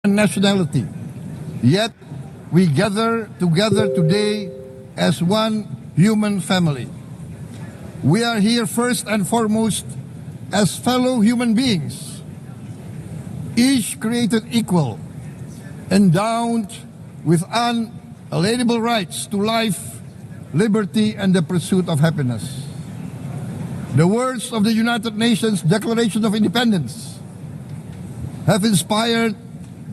nationality. Yet, we gather together today as one human family. We are here first and foremost as fellow human beings, each created equal, endowed with unalienable rights to life, liberty, and the pursuit of happiness. The words of the United Nations Declaration of Independence have inspired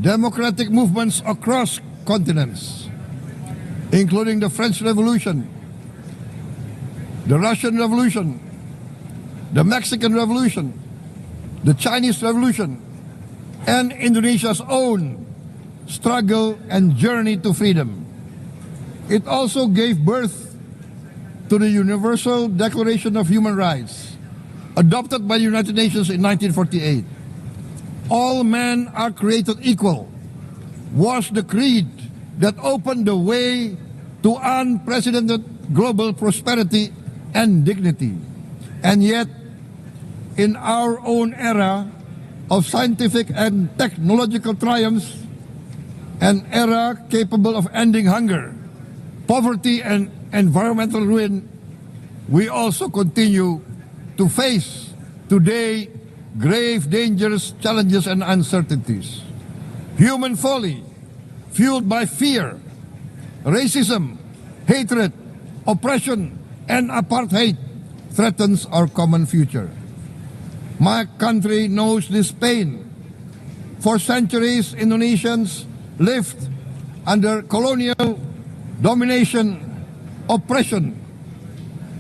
democratic movements across continents, including the French Revolution, the Russian Revolution, the Mexican Revolution, the Chinese Revolution, and Indonesia's own struggle and journey to freedom. It also gave birth to the Universal Declaration of Human Rights, adopted by the United Nations in 1948. All men are created equal was the creed that opened the way to unprecedented global prosperity and dignity. And yet, in our own era of scientific and technological triumphs, an era capable of ending hunger, poverty, and environmental ruin, we also continue to face today grave dangers, challenges, and uncertainties. Human folly, fueled by fear, racism, hatred, oppression, and apartheid, threatens our common future. My country knows this pain. For centuries, Indonesians lived under colonial domination, oppression,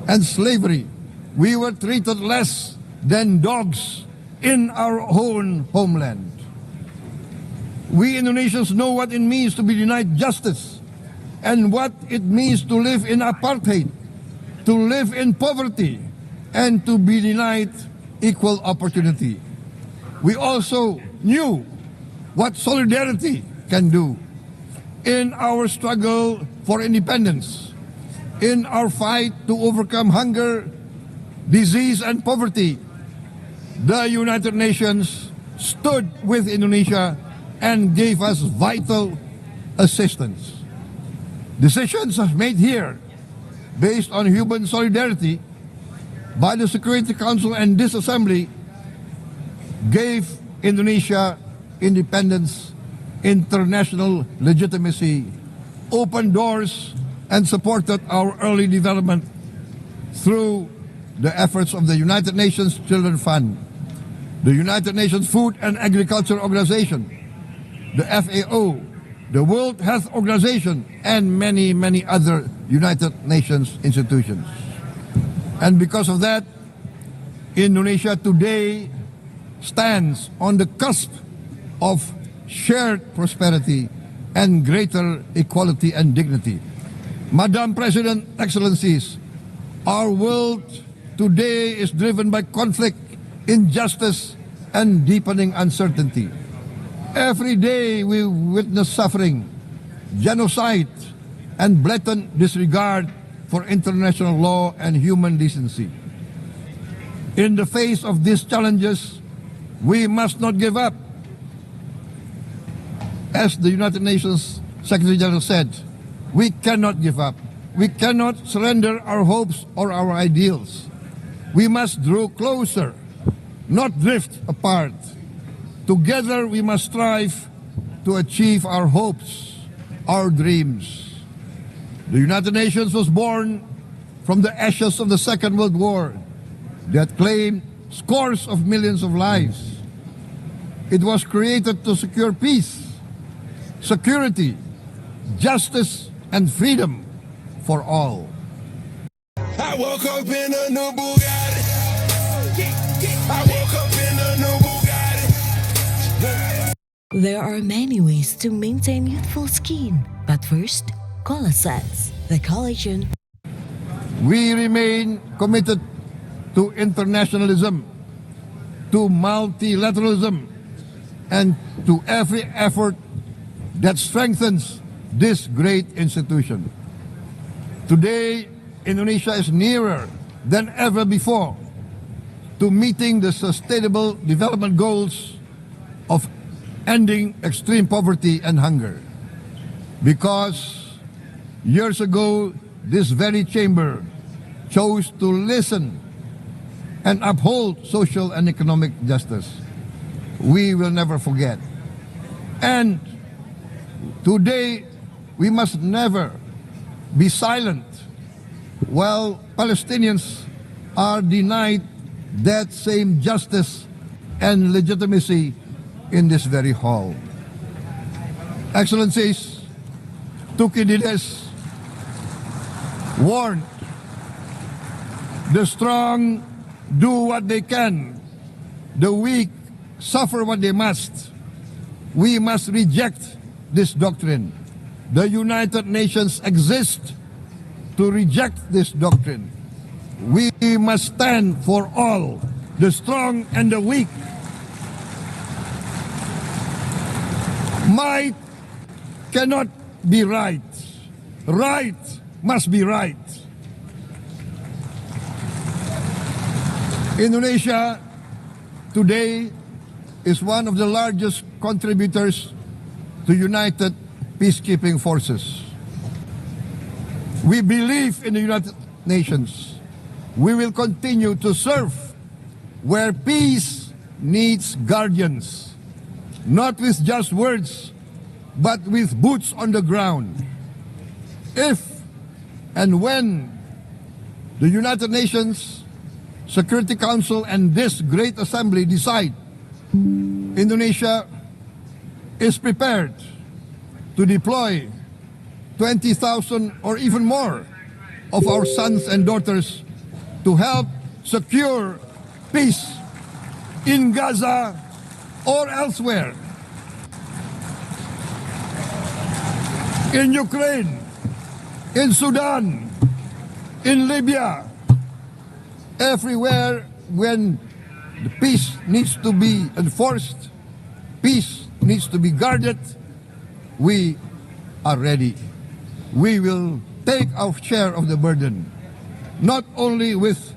and slavery. We were treated less than dogs in our own homeland. We Indonesians know what it means to be denied justice and what it means to live in apartheid, to live in poverty, and to be denied equal opportunity. We also knew what solidarity can do in our struggle for independence, in our fight to overcome hunger, disease, and poverty. The United Nations stood with Indonesia and gave us vital assistance. Decisions are made here based on human solidarity by the Security Council, and this assembly gave Indonesia independence, international legitimacy, opened doors, and supported our early development through the efforts of the United Nations Children Fund, the United Nations Food and Agriculture Organization, the FAO, the World Health Organization, and many, many other United Nations institutions. And because of that, Indonesia today stands on the cusp of shared prosperity and greater equality and dignity. Madam President, Excellencies, our world today is driven by conflict, injustice, and deepening uncertainty. Every day we witness suffering, genocide, and blatant disregard for international law and human decency. In the face of these challenges, we must not give up. As the United Nations Secretary General said, we cannot give up. We cannot surrender our hopes or our ideals. We must draw closer, not drift apart. Together we must strive to achieve our hopes, our dreams. The United Nations was born from the ashes of the Second World War that claimed scores of millions of lives. It was created to secure peace, security, justice, and freedom for all. I woke up in a new Bugatti. I woke up in a new Bugatti. There are many ways to maintain youthful skin, but first, Collasense, the collagen. We remain committed to internationalism, to multilateralism, and to every effort that strengthens this great institution. Today, Indonesia is nearer than ever before to meeting the Sustainable Development Goals of ending extreme poverty and hunger. Because years ago, this very chamber chose to listen and uphold social and economic justice. We will never forget. And today, we must never be silent while Palestinians are denied that same justice and legitimacy in this very hall. Excellencies, Thucydides warned, the strong do what they can, the weak suffer what they must. We must reject this doctrine. The United Nations exist to reject this doctrine. We must stand for all, the strong and the weak. Might cannot be right. Right must be right. Indonesia today is one of the largest contributors to United Peacekeeping Forces. We believe in the United Nations. We will continue to serve where peace needs guardians, not with just words, but with boots on the ground. If and when the United Nations Security Council and this great assembly decide Indonesia is prepared to deploy 20,000 or even more of our sons and daughters to help secure peace in Gaza or elsewhere, in Ukraine, in Sudan, in Libya, everywhere when the peace needs to be enforced, peace needs to be guarded, we are ready. We will take our share of the burden, not only with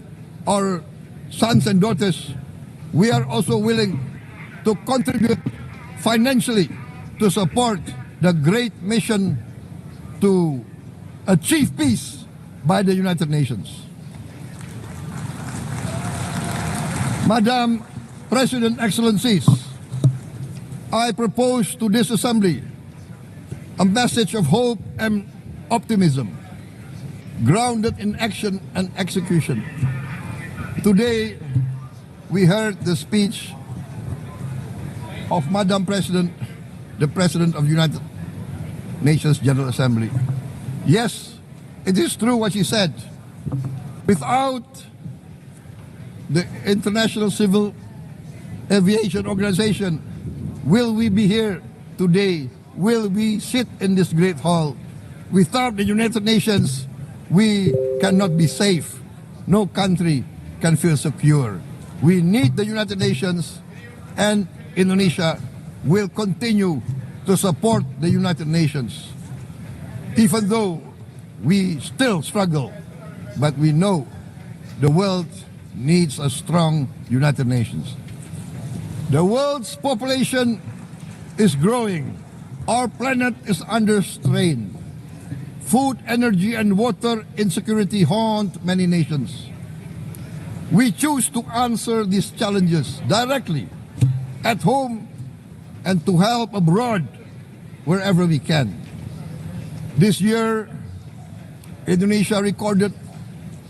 our sons and daughters, we are also willing to contribute financially to support the great mission to achieve peace by the United Nations. Madam President, Excellencies, I propose to this Assembly a message of hope and optimism, grounded in action and execution. Today, we heard the speech of Madam President, the President of the United Nations General Assembly. Yes, it is true what she said. Without the International Civil Aviation Organization, will we be here today? Will we sit in this great hall? Without the United Nations, we cannot be safe. No country can feel secure. We need the United Nations, and Indonesia will continue to support the United Nations. Even though we still struggle, but we know the world needs a strong United Nations. The world's population is growing. Our planet is under strain. Food, energy, and water insecurity haunt many nations. We choose to answer these challenges directly at home and to help abroad wherever we can. This year, Indonesia recorded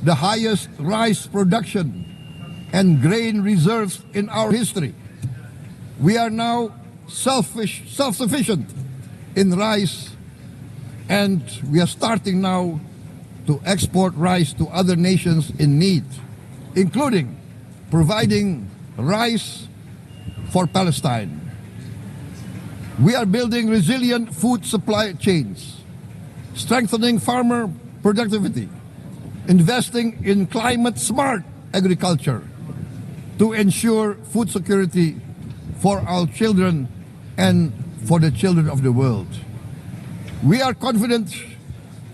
the highest rice production and grain reserves in our history. We are now self-sufficient in rice, and we are starting now to export rice to other nations in need, including providing rice for Palestine. We are building resilient food supply chains, strengthening farmer productivity, investing in climate-smart agriculture to ensure food security for our children and for the children of the world. We are confident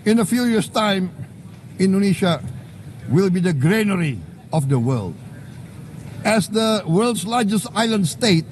in a few years' time, Indonesia will be the granary of the world. As the world's largest island state,